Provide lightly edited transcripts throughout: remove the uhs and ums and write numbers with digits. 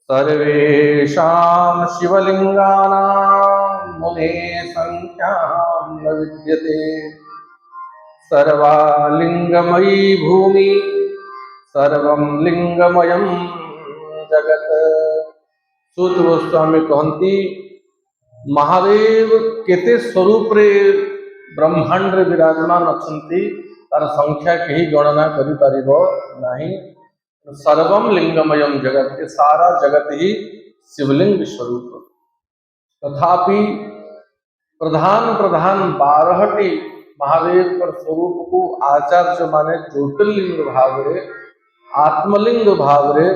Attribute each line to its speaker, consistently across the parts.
Speaker 1: सर्वेषां शिवलिंगानां मुने संख्यां न विद्यते। सर्वालिंगमयी भूमि सर्वं लिंगमयं जगत। सूत गोस्वामी कहती महादेव केते स्वरूप रे ब्रह्मांड रे विराजमान अछंती तार संख्या कहीं गणना करि परिबो नहीं। सर्वम लिंगमयम जगत, के सारा जगत ही शिवलिंग स्वरूप। तथापि प्रधान प्रधान 12टी महादेव पर स्वरूप को आचार्य माने ज्योतिर्लिंग भाव रे आत्मलिंग भाव रे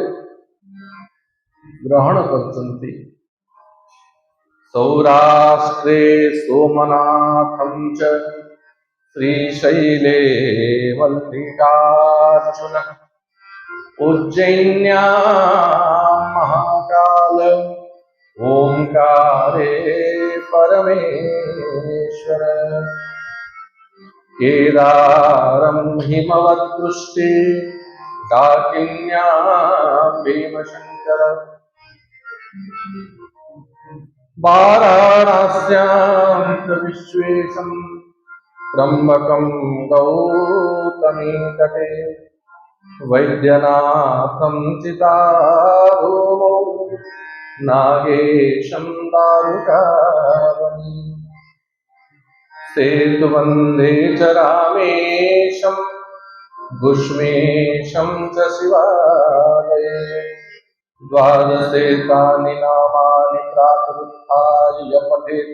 Speaker 1: ग्रहण करते। सौराष्ट्रे सोमनाथं च श्रीशैले मल्लिकार्जुन उज्जैन्यां महाकाल ओंकारे परमेश्वर। केदारं हिमवत्पुष्टे काकिन्यां भीमशंकर। वाराणस्यां च विश्वेशं त्र्यंबकं गौतमी तटे। वैद्यनाथं चिताभूमौ नागेशं दारुकावने। सेतुवन्दे च रामेशं भूष्मेशं च शिवालये। द्वादशेतानि नामानि प्रातरुत्थाय यः पठेत्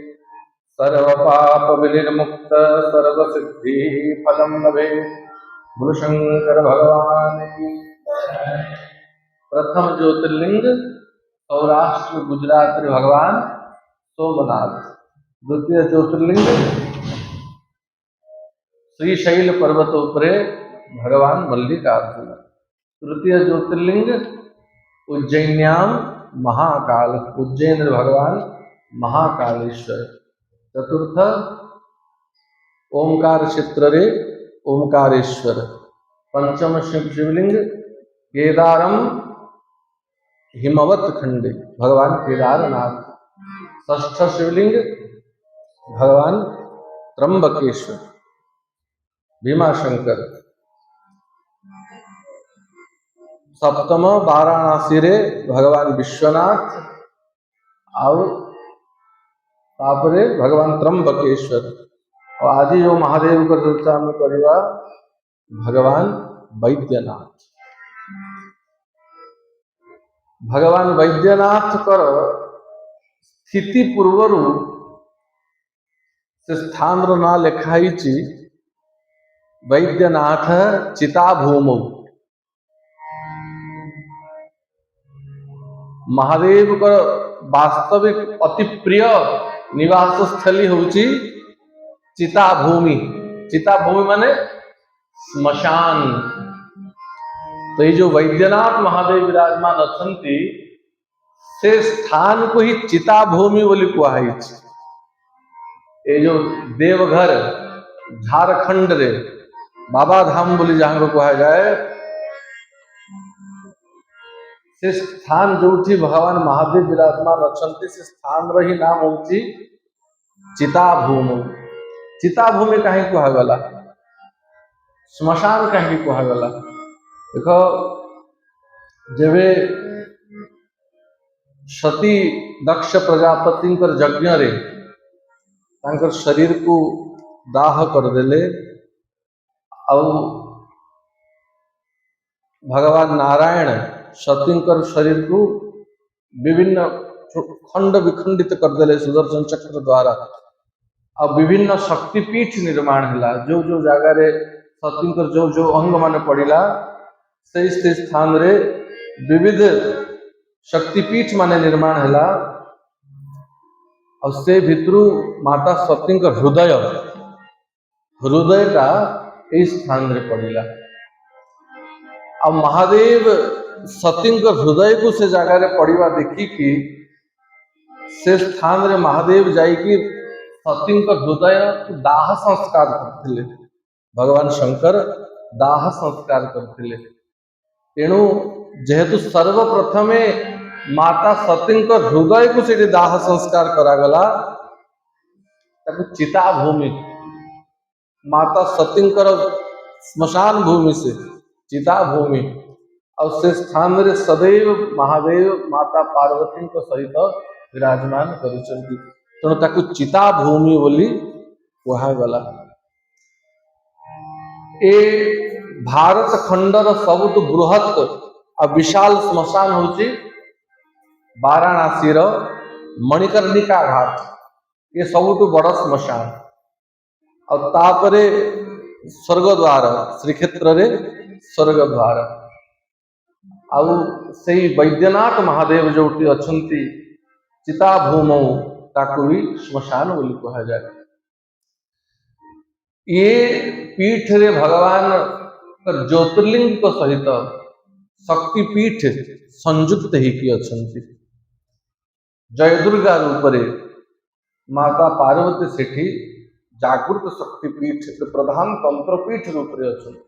Speaker 1: सर्वपापविनिर्मुक्त सर्वसिद्धिफलं लभेत्। गुरु शंकर भगवान की। प्रथम ज्योतिर्लिंग सौराष्ट्र गुजरात रे भगवान सोमनाथ। द्वितीय ज्योतिर्लिंग श्रीशैल पर्वत उपरे भगवान मल्लिकार्जुन। तृतीय ज्योतिर्लिंग उज्जैन्यां महाकाल, उज्जैन भगवान महाकालेश्वर। चतुर्थ ओंकार क्षेत्र रे ओंकारेश्वर। पंचम शिवलिंग केदारम हिमवत खंडे भगवान केदारनाथ। षष्ठ शिवलिंग भगवान त्र्यंबकेश्वर भीमाशंकर। सप्तम वाराणसी रे भगवान विश्वनाथ और तापरे भगवान त्र्यंबकेश्वर। और आज जो महादेव को चर्चा में करवा भगवान वैद्यनाथ। भगवान वैद्यनाथ कर स्थिति पूर्वर से स्थान ना लिखाई वैद्यनाथ चिताभूमौ। महादेव का वास्तविक अति प्रिय निवास स्थली होची चिताभूमि। चिताभूमि माने श्मशान। तो ये जो वैद्यनाथ महादेव विराजमान अछंती से स्थान को ही चिताभूमि बोली कुहाई। ये जो देवघर झारखंड रे बाबा धाम बोली जहां को कहा जाए से स्थान जो भगवान महादेव विराजमान अछंती से स्थान रही नाम होची चिताभूमि। चिताभूमि कहीं कहगला, श्मशान कहीं कहगला। देखो जेबे सती दक्ष प्रजापति यज्ञ रे तांकर शरीर को दाह कर देले और भगवान नारायण सतींकर शरीर को विभिन्न खंड विखंडित कर देले सुदर्शन चक्र द्वारा। अब विभिन्न शक्तिपीठ निर्माण है। जो जो जगह रे सतींकर जो जो अंग मान पड़ा से स्थान रे विविध शक्तिपीठ माने निर्माण है। और से भितरु माता सतींकर हृदय हृदयटा इस स्थान रे पड़ा। अब महादेव सतींकर हृदय को से जगह रे पड़ा देखिकी से स्थान रे महादेव जाइकी सतींकर हृदय दाह संस्कार करथिले। भगवान शंकर दाह संस्कार करथिले। तेणु जेहेतु सर्वप्रथमे माता सती हृदय को से दाह संस्कार करागला चिता भूमि माता सती श्मशान भूमि से चिता भूमि और से स्थान रे सदैव महादेव माता पार्वती सहित विराजमान करिसेंती तेणु ताकू चिता भूमि बोली कहागला। ए भारत खंडर सबुठ बृहत और विशाल श्मशान होची वाराणसी मणिकर्णिका घाट ये सबुठ बड़ श्मशान और तापरे स्वर्गद्वार श्रीक्षेत्र रे स्वर्गद्वार आउ से वैद्यनाथ महादेव जोटी अछंती चिता भूमौ ताकू भी श्मशान बोली कहा जाए। ये पीठ रे भगवान ज्योतिर्लिंग को सहित शक्तिपीठ संयुक्त ही की अछंती जयदुर्गा रूप रे माता पार्वती सेठी जागृत शक्तिपीठ प्रधान तंत्रपीठ रूप रे अछंती।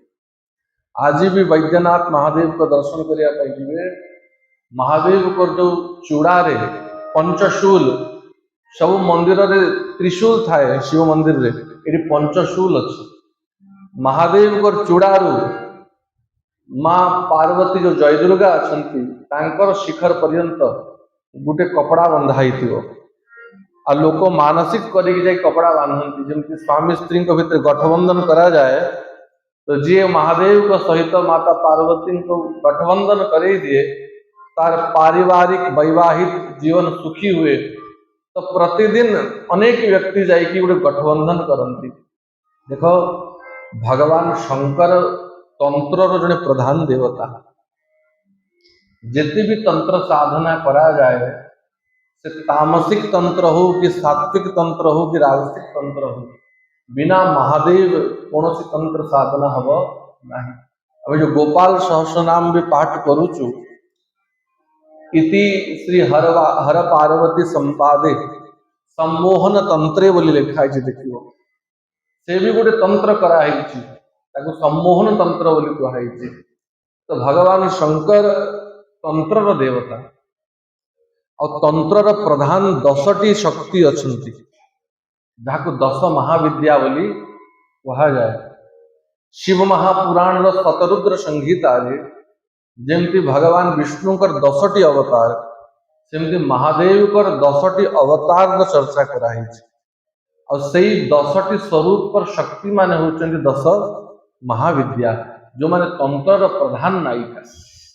Speaker 1: आज भी वैद्यनाथ महादेव को दर्शन करिया महादेव को जो चूड़ा रे पंचशूल सब मंदिर रे त्रिशूल थाए शिव मंदिर रे ये पंचशूल अच्छी महादेव को चूड़ारू माँ पार्वती जो जयदुर्गा अच्छा शिखर पर्यंत गोटे कपड़ा बंधाई आ लोक मानसिक करके कपड़ा बांधती जमी स्वामी स्त्री भितर गठबंधन करा जाए तो जी महादेव को सहित माता पार्वती को गठबंधन करे दिए तार पारिवारिक वैवाहिक जीवन सुखी हुए तो प्रतिदिन अनेक व्यक्ति जाकि गोटे गठबंधन करती। देखो भगवान शंकर तंत्र जड़े प्रधान देवता जिते भी तंत्र साधना करा जाए से तामसिक तंत्र हो कि सात्विक तंत्र हो कि राजसिक तंत्र हो बिना महादेव कौन सी तंत्र साधना हम नहीं। अभी जो गोपाल सहस्र नाम भी पाठ करुचु इति श्री हर पार्वती संपादे सम्मोहन तंत्रे बोली लिखाई देखियो से भी गोटे तंत्र कराई सम्मोहन तंत्र बोली कहुई। तो भगवान शंकर तंत्र देवता और तंत्र प्रधान 10टी शक्ति अच्छी जहाँ 10 महाविद्या बोली कहा जाए। शिव महापुराण शतरुद्र संहिता जमती भगवान विष्णु 10टी अवतार सेमती महादेव 10टी अवतार चर्चा कराई और से 10टी स्वरूप पर शक्ति मान होती 10 महाविद्या जो माने तंत्र प्रधान नायिका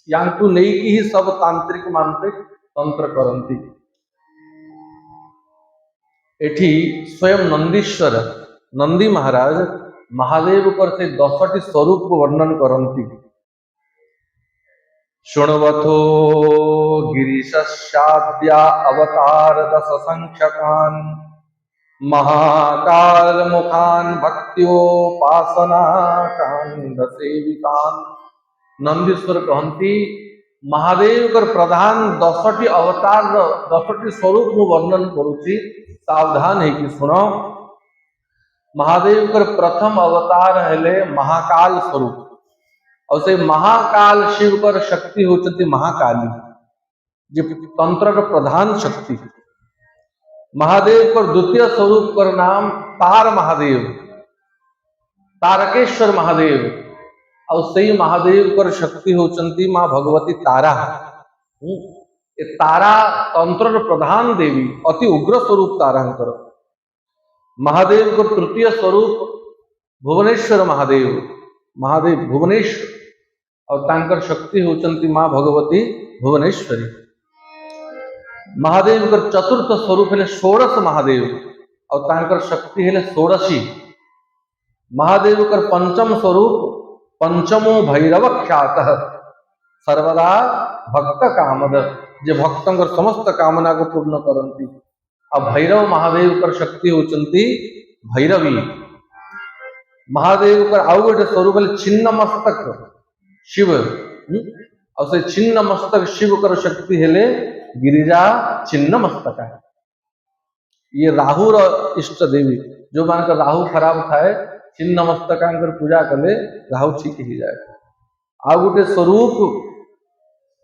Speaker 1: या नहीं ही सब तांत्रिक मानते तंत्र करती। एठी स्वयं नंदीश्वर नंदी महाराज महादेव पर से 10टी स्वरूप वर्णन करती। शुण्वथो गिरीशाद्या अवतार 10 संख्यकान महाकाल मुखान भक्त्योपासना कांड सेविकान। नंदीश्वर कहती महादेव कर प्रधान 10टी अवतार 10टी स्वरूप मु वर्णन करुची सावधान है कि सुनो। महादेव कर प्रथम अवतार हेले महाकाल स्वरूप और से महाकाल शिव कर शक्ति होती महाकाली जो तंत्र प्रधान शक्ति। महादेव कर द्वितीय स्वरूप कर नाम तार महादेव तारकेश्वर महादेव और सही महादेव कर शक्ति होचंती माँ भगवती तारा। तारा तंत्र प्रधान देवी अति उग्र स्वरूप तारांकर। महादेव को तृतीय स्वरूप भुवनेश्वर महादेव महादेव भुवनेश्वर और तांकर शक्ति होचंती माँ भगवती भुवनेश्वरी। महादेव कर चतुर्थ स्वरूप है षोड़श महादेव और तांकर शक्ति है षोड़शी। महादेव कर पंचम स्वरूप पंचमो भैरव ख्यात सर्वदा भक्त कामद जे भक्तों समस्त कामना को पूर्ण करती। अब भैरव महादेव कर शक्ति होचंती भैरवी। महादेव कर आउ गोटे स्वरूप छिन्न मस्तक शिव और से छिन्न मस्तक शिव कर शक्ति हेले गिरिजा छिन्न मस्तक है। ये राहु इष्ट देवी जो मान कर राहु खराब थाए छिन्न मस्तकांकर पूजा कले राहु ठीक ही जाए। आ गोटे स्वरूप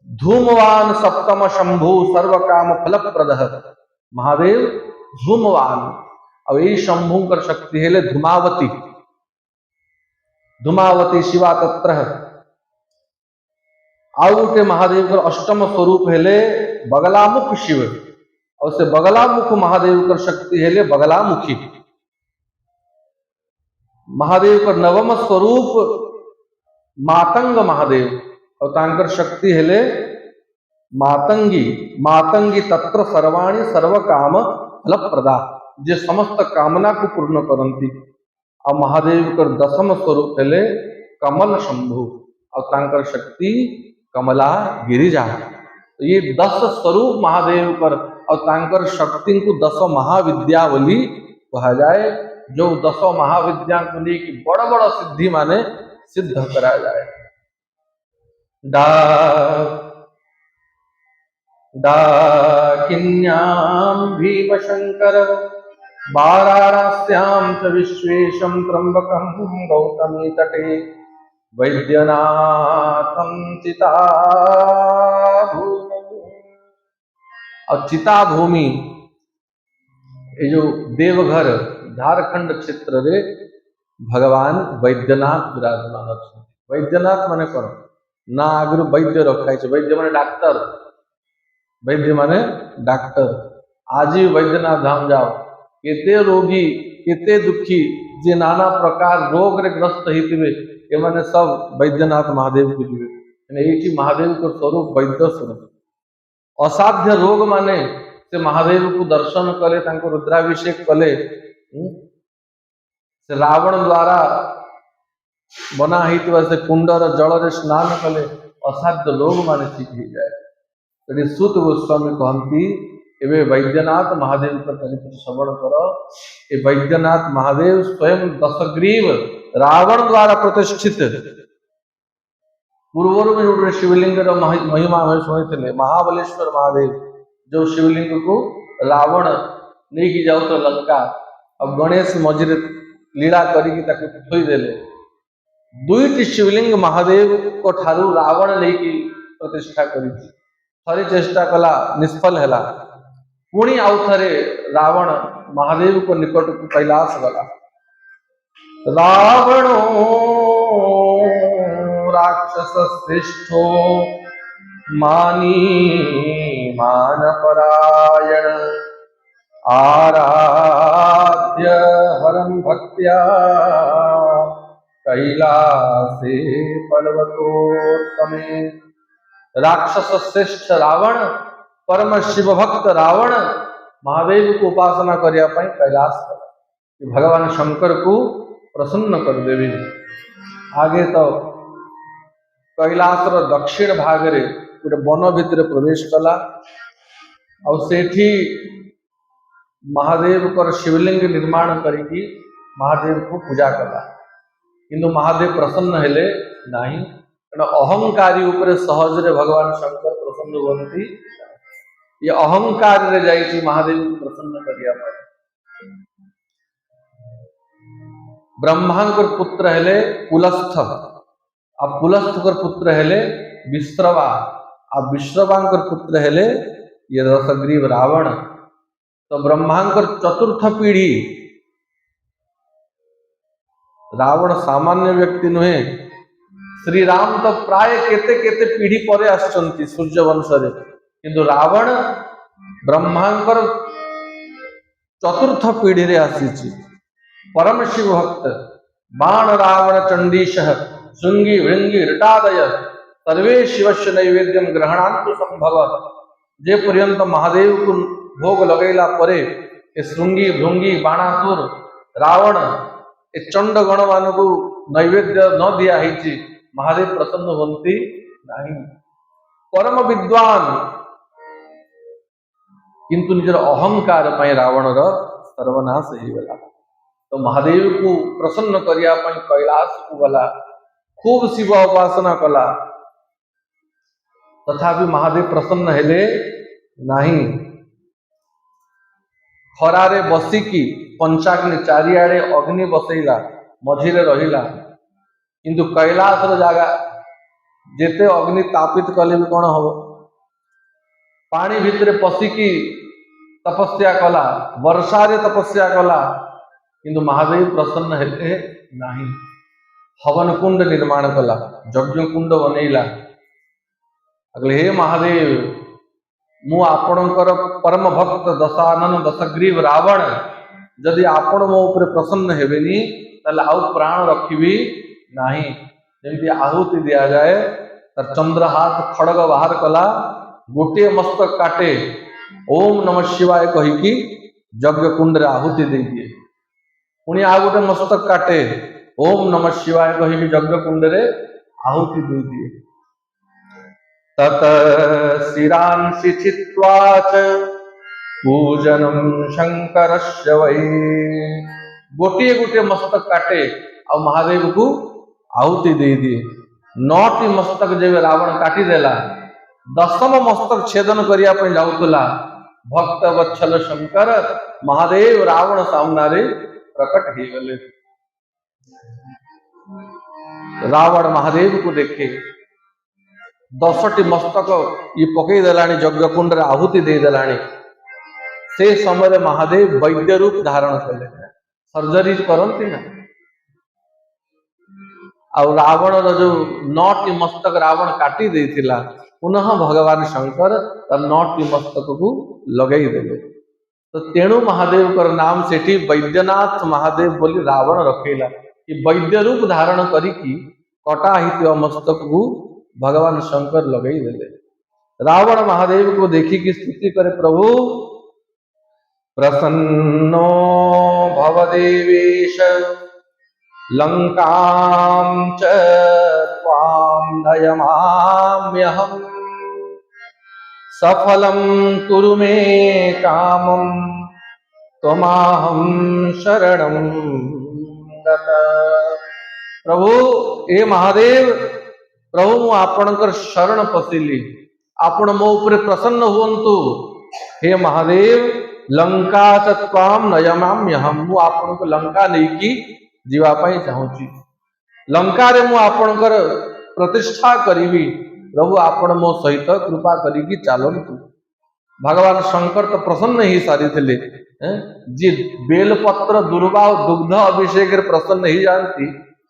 Speaker 1: धूमवान सप्तम शंभु सर्व काम फल प्रद। महादेव धूमवान। अब यही शंभुकर शक्ति हेले धूमावती। धूमावती शिवा तत्र। आउ गोटे महादेव कर अष्टम स्वरूप हेले बगलामुख शिव। और से बगलामुख महादेव कर शक्ति हेले बगलामुखी। महादेव का नवम स्वरूप मातंग महादेव और तांकर शक्ति हेले मातंगी। मातंगी तत्र सर्वाणी सर्व काम फल प्रदा, जे समस्त कामना को पूर्ण करती। और महादेव का दशम स्वरूप हेले कमल शंभु और तांकर शक्ति कमला गिरिजा। तो ये 10 स्वरूप महादेव कर और तांकर शक्ति को 10 महाविद्यावली कहा जाए, जो 10 महाविद्यावली की बड़ बड़ सिद्धि माने सिद्ध करा जाए। डाकिन्याम भीम शंकर वाराणस्याम च विश्वेशम त्र्यंबकम गौतमी तटे वैद्यनाथम चिताभूमि। और चिताभूमि ये जो देवघर झारखंड क्षेत्र रे भगवान वैद्यनाथ विराजमान अच्छे। वैद्यनाथ माने कौन ना आगु वैद्य रखा है। वैद्य माने डाक्टर। वैद्य माने डाक्टर। आज ही वैद्यनाथ धाम जाओ, केते रोगी केते दुखी जे नाना प्रकार रोग रे ग्रस्त हितवे ये माने सब वैद्यनाथ महादेव को जीवे। ये महादेव को स्वरूप वैद्य स्वरूप। असाध्य रोग माने से महादेव को दर्शन कले, तांको रुद्राभिषेक कले, से रावण द्वारा बना हितवा से कुंडर जल रे स्नान कले असाध्य रोग माने ठीक हो जाए। तो सूत गोस्वामी कहती एवं वैद्यनाथ महादेव का चरित्र श्रवण कर। ये वैद्यनाथ महादेव स्वयं दशग्रीव रावण द्वारा प्रतिष्ठित पूर्व में जो शिवलिंग महिमा में शुणी महाबलेश्वर महादेव जो शिवलिंग को रावण नहीं की जाओ तो लंका, अब गणेश मझिरे लीला करी थोई देले। दुईटी शिवलिंग महादेव को ठारू रावण नहीं प्रतिष्ठा करी। थरी चेष्टा कला निष्फल है। पुणी आउ थे रावण महादेव को निकट को कैलाश गला। रावण राक्षस श्रेष्ठो मानी मान परायण आराध्य हरम भक्त्या कैलासे पर्वतोत्तमे। राक्षस श्रेष्ठ रावण परम शिव भक्त रावण महादेव को उपासना करिया पाई कैलाश कर भगवान शंकर को प्रसन्न कर देवी। आगे तो कैलाश रो दक्षिण भाग रे गोटे वन भितर प्रवेश कला और सेठी महादेव कर शिवलिंग निर्माण करिकी महादेव को पूजा कला। किंतु महादेव प्रसन्न हेले नहीं, अहंकारी उपरे सहज रे भगवान शंकर प्रसन्न बनती। ये अहंकार रे जाई महादेव को प्रसन्न करिया पाए। ब्रह्मांकर पुत्र हेले पुलस्थ, अब पुलस्थकर पुत्र हेले विश्रवा, अब विश्रवांकर पुत्र हेले ये दशग्रीव रावण। तो ब्रह्मांकर चतुर्थ पीढ़ी रावण सामान्य व्यक्ति नुहे। श्री राम तो प्राय केते केते पीढ़ी परे आसचंती सूर्य वंश रे, किंतु रावण ब्रह्मांकर चतुर्थ पीढ़ी रे आसीची। परम शिव भक्त बाण रावण चंडीश श्रृंगी भृंगी ऋटादय सर्वे शिवस्य नैवेद्यम ग्रहणांतु संभव। जे पर्यंत महादेव को भोग लगैला परे ए श्रृंगी भृंगी बाणासुर रावण ए चंड गण मान को नैवेद्य न दिया है महादेव प्रसन्न होती नहीं। परम विद्वान किंतु निजर अहंकार पाई रावण रो सर्वनाश हो गला। तो महादेव को प्रसन्न करिया पाई कैलाश को गला, खूब शिव उपासना कला, तथापि महादेव प्रसन्न हेले नहीं। खरारे बसिकी पंचाग्नि चारिआडे अग्नि बसैला मझिरे रहिला, किंतु कैलाश रो जागा जेते अग्नि तापित कले भी कौन हम पानी भितर पशिकी तपस्या कला वर्षा रे तपस्या कला किंतु महादेव प्रसन्न हेते नाही। हवन कुंड निर्माण कला यज्ञ कुंड बनैला अगले हे महादेव मु आपणकर परम भक्त दशानन दशग्रीव रावण जदि आपण मो ऊपर प्रसन्न हेबेनी ताले आउ प्राण रखिबी नाही। जेमती आहुति दिया जाए तर चंद्रहास खड़ग बाहर कला गोटे मस्तक काटे ओम नमः शिवाय कहीकि यज्ञ कुंड रे आहुति दे दिए पुणी आ गोटे मस्तक काटे ओम नमः शिवाय कहीकि यज्ञ कुंड रे आहुति दे दिए। तत शिरांसि चित्वा च पूजनम शंकरस्य वै गोटे गोटे मस्तक काटे आ महादेव को आहुति दे दिए। 9टी मस्तक जब रावण काटी देला 10म मस्तक छेदन करिया पे जाउतला भक्त वत्सल शंकर महादेव रावण सामना रे प्रकट हो गले। रावण महादेव को देखे 10टी मस्तक ये पकई देलानी यज्ञ कुंड रे आहुति दे देलानी। से समय महादेव वैद्य रूप धारण कले सर्जरी करती ना आ रावण जो 9टी मस्तक रावण काटी देथिला पुनः भगवान शंकर तर 9टी मस्तक को लगई देले। तो तेणु महादेव कर नाम सेठी वैद्यनाथ महादेव बोली रावण रखेला कि वैद्य रूप धारण करिकी कटा हित मस्तक को भगवान शंकर लगई देले। रावण महादेव को देखी की स्तुति करे प्रभु प्रसन्नो भवदेवेश लंकां च त्वां नयमाम्यहम् सफलं कुरु मे कामं त्वमाहं शरणं गतः। प्रभु ए महादेव प्रभु मु आपणकर शरण पशिली आपण मो ऊपर प्रसन्न हुअन्तु। हे महादेव लंका च त्वां नयमाम्यहम् मु आपण को लंका लेकी जीवा पाई चाहूची लंका रे मु आपणकर प्रतिष्ठा करिवी प्रभु आपण मो सहित कृपा करिकी चालंतु। भगवान शंकर तो प्रसन्न ही सारी थे जी बेलपत्र दुर्वा दुग्ध अभिषेक प्रसन्न ही जानती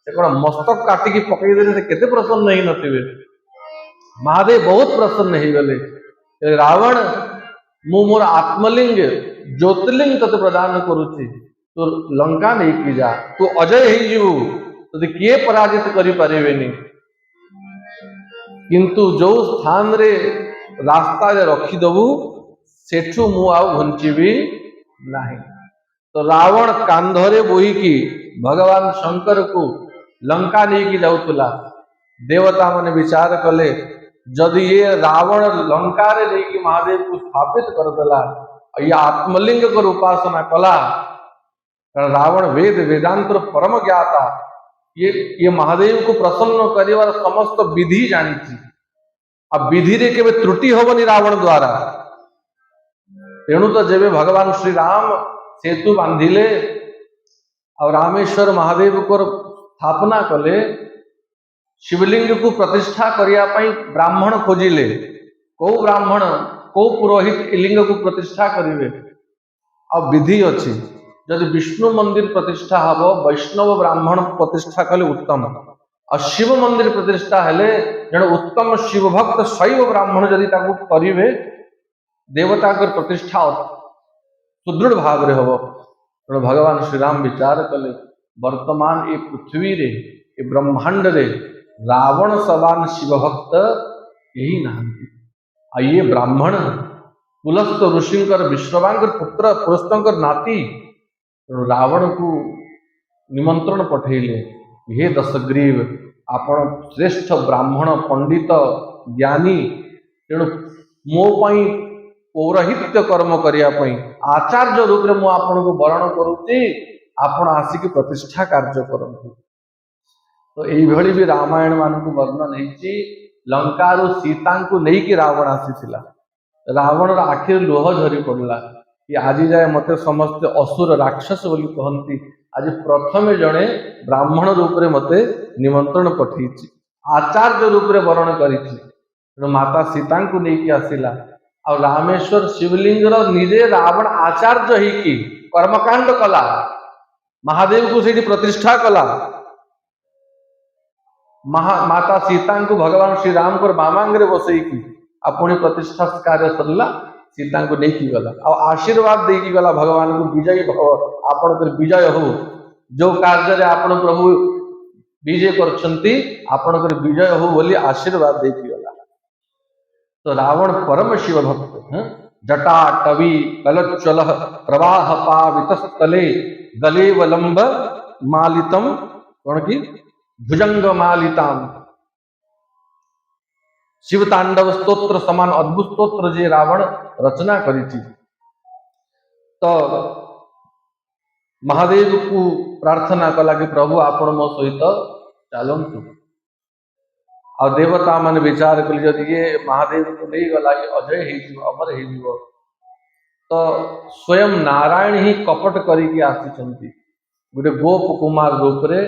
Speaker 1: से कौन मस्तक काटिकी पकई देले से केते प्रसन्न ही नथिबे। महादेव बहुत प्रसन्न ही गले रावण मु मोर आत्मलिंग ज्योतिर्लिंग तते प्रदान करुची तो लंका नहीं की जा तू अजय ही जीवु तो किए पराजित करि परिबेनी किंतु जो स्थान रे रास्ता रे रखी दबु सेठू मु आ घंचीबी नहीं। तो रावण कांधरे बोही की भगवान शंकर को लंका नहीं की जाउतला देवता माने विचार कले जदि ये रावण लंका रे नहीं की महादेव को स्थापित कर देला ये आत्मलिंग को उपासना कला कारण रावण वेद वेदांत परम ज्ञाता ये महादेव को प्रसन्न करिवार समस्त विधि जानी आ विधि रे केबे त्रुटि होबनी रावण द्वारा। तेणु तो जेबे भगवान श्री राम सेतु बांधिले और रामेश्वर महादेव को स्थापना कले शिवलिंग को प्रतिष्ठा करिया पई ब्राह्मण खोजिले को ब्राह्मण को पुरोहित लिंग को प्रतिष्ठा करिवे आ विधि अछि जदि विष्णु मंदिर प्रतिष्ठा हब वैष्णव ब्राह्मण प्रतिष्ठा कले उत्तम और शिव मंदिर प्रतिष्ठा हेले जन उत्तम शिव भक्त शैव ब्राह्मण जदि ताकू करिवे देवता कर प्रतिष्ठा सुदृढ़ भाव रे हब। तेणु भगवान श्री राम विचार कले वर्तमान ये पृथ्वी रे ये ब्रह्मांड रे रावण समान शिव भक्त यही नाहंती आ ये ब्राह्मण पुलस्त ऋषिंकर विश्रवांकर पुत्र पुरस्तंकर नाती रावण को निमंत्रण पठेले हे दशग्रीव आपण श्रेष्ठ ब्राह्मण पंडित ज्ञानी तेणु मो पई पौरोहित्य कर्म करिया पई आचार्य रूप रे मो आपण को वर्ण करूची आपण आसिक प्रतिष्ठा कार्य करंतु। तो एई भली भी रामायण मान को वर्णन हेची लंका रो सीता को नहीं कि रावण आसीथिला रावण आखिर लोह झरी पड़ला कि आज जाए मते समस्त असुर राक्षस बोली कहती आज प्रथमे जड़े ब्राह्मण रूप में मते निमंत्रण पठेची आचार्य रूप रे वर्ण करिछि माता सीता को नहीं आसिला आ रामेश्वर शिवलिंग निजे रावण आचार्य ही की कर्मकांड कला महादेव को से प्रतिष्ठा कला माता सीता को भगवान श्री राम को बामांगे बसई की पुणी प्रतिष्ठा कार्य सरला सीता को लेकिन गला आ आशीर्वाद देकी गला भगवान को विजय आपण विजय हो जो कार्य आपण प्रभु विजय कर विजय हो बोली आशीर्वाद देकी गला। तो रावण परम शिव भक्त जटा टवी कलोच्चल प्रवाह पावितस्थले गलेवलंब मालितम कौन की भुजंग मालिताम शिव तांडव स्तोत्र समान अद्भुत स्तोत्र जे रावण रचना करी। तो महादेव को प्रार्थना कला कि प्रभु आपण मो सहित चलतु आ देवता मान विचार कले जदि ये महादेव को नहीं गला ये अजय हो अमर हो तो स्वयं नारायण ही कपट करिकी आसी गोटे गोप कुमार रूप रे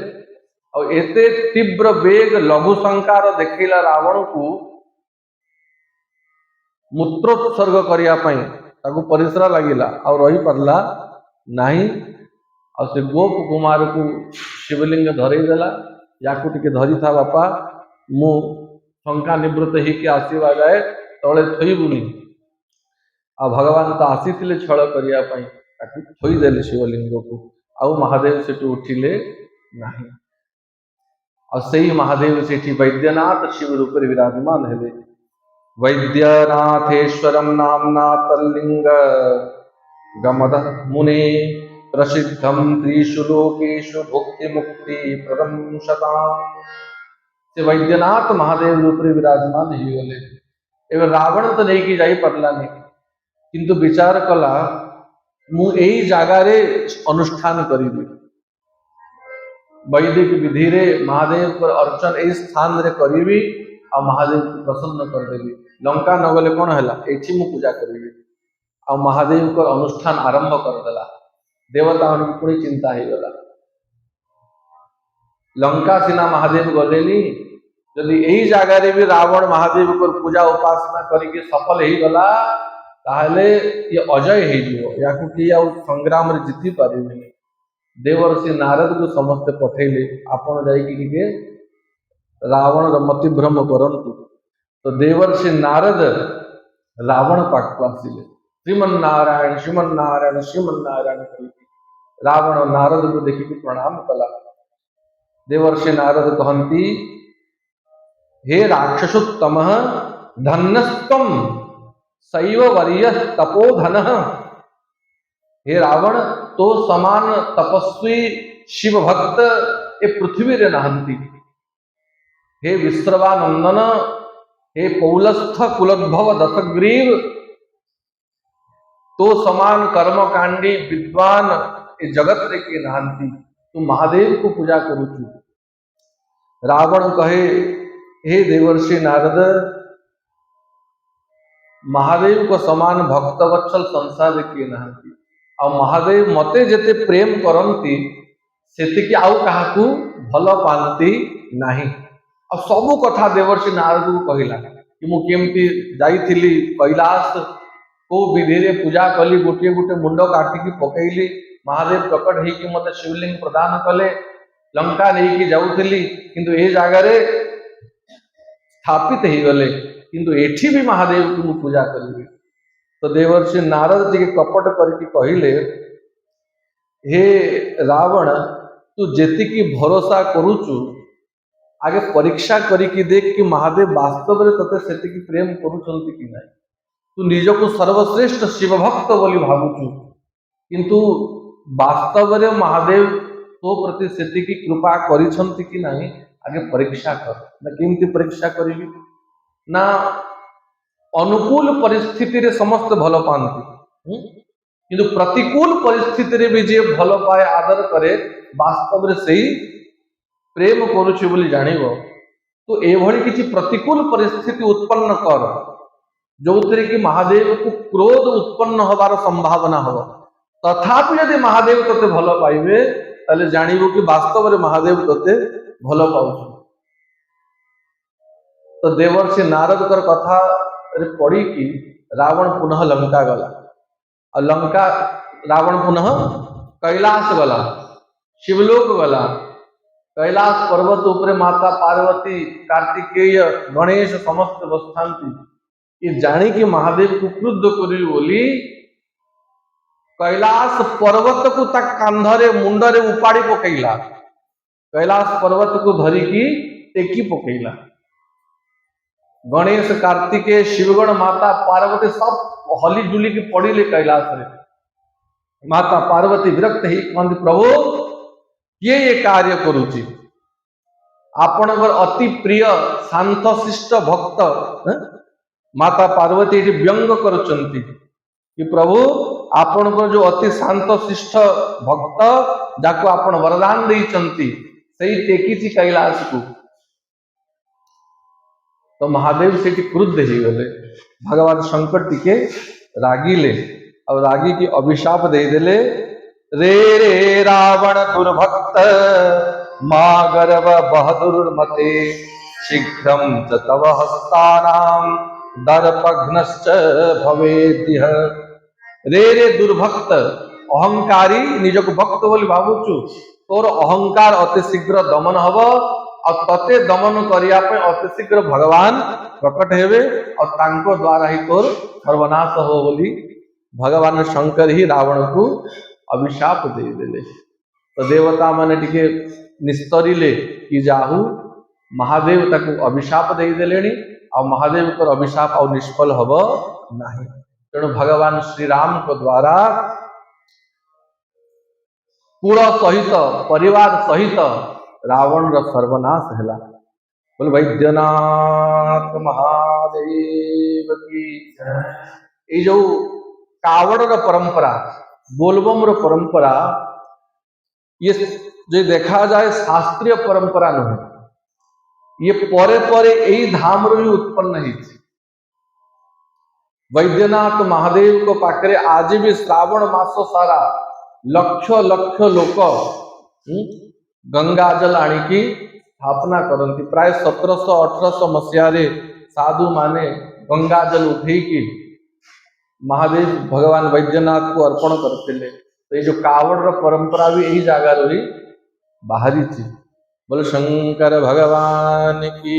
Speaker 1: और एते तीव्र वेग लघु संकार देखला रावण को मूत्रोत्सर्ग करने परिश्रा लगिला और रही पारला नहीं और से गोप कुमार को शिवलिंग धरेदेला या धरी था बापा मु शंका निवृत्त होकर आसवा जाए तले थोबुनि आ भगवान तो आसी छल करने थोदेले शिवलिंग को आउ महादेव से उठिले नहीं और सही महादेव से वैद्यनाथ शिव रूप विराजमान है वैद्यनाथेश्वरम नामना तल्लिंग गमद मुने प्रसिद्धम त्रिषु लोकेषु भुक्ति मुक्ति प्रदम शताम से वैद्यनाथ महादेव रूप विराजमान ही गले एवं रावण तो नहीं कि जाई पारलानी किंतु विचार कला मु एई जागारे अनुष्ठान करी वैदिक विधि रे महादेव पर अर्चन ए स्थान रे करी आ महादेव को प्रसन्न करदेवी लंका न गले कौन है ये मु पूजा करी आ महादेव को अनुष्ठान आरंभ करदेला देवता पुणी चिंता हो गला लंका सीना महादेव गलेनी जदि यही जगार भी रावण महादेव को पूजा उपासना करके सफल हो गला ताहले ये अजय हो संग्राम रे जीति पारे देवर्षि नारद को समस्ते पठेले आपण जाइए रावण मति भ्रम करंतु तो देवर्षि नारद रावण पाक आसिले श्रीमन्नारायण श्रीमन्नारायण श्रीमन्नारायण रावण नारद को देखिए प्रणाम कला देवर्षि नारद कहती हे राक्षसोत्तम धन्यस्तम शैव वर्य तपोधन हे रावण तो समान तपस्वी शिव भक्त ए पृथ्वी रे नहंती हे विश्रवानंदन हे पौलस्थ कुलोद्भव दशग्रीव तो समान कर्मकांडी विद्वान ए जगत रे के नहंती तू महादेव को पूजा करुचु। रावण कहे हे देवर्षि नारद महादेव को समान भक्तवत्सल संसार के नहंती आ महादेव मते जेते प्रेम करती से आउ काहाकू भल पाती नहीं आ सबू कथा देवर्षि नारद को कहला कि मु केमती जाइथिली कैलाश को विधि रे पूजा कली गोटे गोटे मुंड काटिकी पकईली महादेव प्रकट होगी मत शिवलिंग प्रदान कले लंका नहीं जाऊली किंतु ए जगार स्थापित हो गले किंतु एठी भी महादेव को पूजा करी तो देवर्षि नारद जी के कपट करके कहले हे रावण तू जेतिकी भरोसा करुचु आगे परीक्षा करिकी देख कि महादेव वास्तव में तते सेतिकी प्रेम करुचंती कि नहीं तू निजको सर्वश्रेष्ठ शिव भक्त बोली भावुचु किंतु वास्तव में महादेव तो प्रति सेतिकी कृपा करिसंती कि नहीं आगे परीक्षा कर ना केमती परीक्षा करी ना अनुकूल परिस्थिति रे समस्त भल पाती किंतु प्रतिकूल परिस्थिति रे भी जे भल पाए आदर करे वास्तव में सही प्रेम करुछि बोली जानिबो तो एभली किछि प्रतिकूल परिस्थिति उत्पन्न कर जो कि महादेव को क्रोध उत्पन्न होबार संभावना हो तथापि यदि महादेव तते भल पाइबे ताले जानिबो कि वास्तव में महादेव तते भल पाउछ तो देवर्षि नारद कर कथा रे पड़ी कि रावण पुनः लंका गला और लंका रावण पुनः कैलाश गला शिवलोक गला कैलाश पर्वत उपरे माता पार्वती कार्तिकेय गणेश समस्त बस्थांती ये जानी कि महादेव को क्रुद्ध करी बोली कैलाश पर्वत को ता कांधरे मुंडरे उपाड़ी पकईला कैलाश पर्वत को धरिकी टेकी पकईला गणेश कार्तिकेय शिवगण माता पार्वती सब हली जुली की पड़िले कैलाश रे माता पार्वती विरक्त ही कहते प्रभु किए ये कार्य करुची आपणकर अति प्रिय शांत शिष्ट भक्त माता पार्वती ये व्यंग करुचंती कि प्रभु आपणकर जो अति शांत शिष्ट भक्त जाको आपण वरदान देइचंती सही टेकी कैलाश को तो महादेव से क्रुद्ध ही गले भगवान शंकर टीके रागिले और रागी की अभिशाप दे देले रे रे रावण दुर्भक्त मां गर्व बहदुर मते शीघ्रम च तव हस्तानाम दर्पघ्नश्च भवेद्यः रे रे दुर्भक्त अहंकारी निजक भक्त बोली भावुचु तोर अहंकार अति शीघ्र दमन हब और तते दमन करिया पे अति शीघ्र भगवान प्रकट हेवे और तांको द्वारा ही तोर सर्वनाश हो बोली भगवान शंकर ही रावण को अभिशाप दे देले तो देवता माने टिके निस्तरिले कि जाहु महादेव तक अभिशाप दे देलेनी और महादेव को अभिशाप और निष्फल हब नहीं तेणु भगवान श्री राम को द्वारा कुल सहित परिवार सहित रावण र सर्वनाश है बोल वैद्यनाथ महादेव की ये जो कावड़ र परंपरा बोलबम र परंपरा ये जो देखा जाए शास्त्रीय परंपरा नहीं ये परे परे यही धाम रू उत्पन्न ही वैद्यनाथ महादेव को पाखरे आज भी श्रावण मास सारा लक्ष लक्ष लोक गंगा जल आनिकी स्थापना करती प्राय 1700-1800 मसीह साधु माने गंगा जल उठे की महादेव भगवान वैद्यनाथ को अर्पण करते तो ये जो कावड़ परंपरा भी यही जगह रही बाहरी थी बोले शंकर भगवान की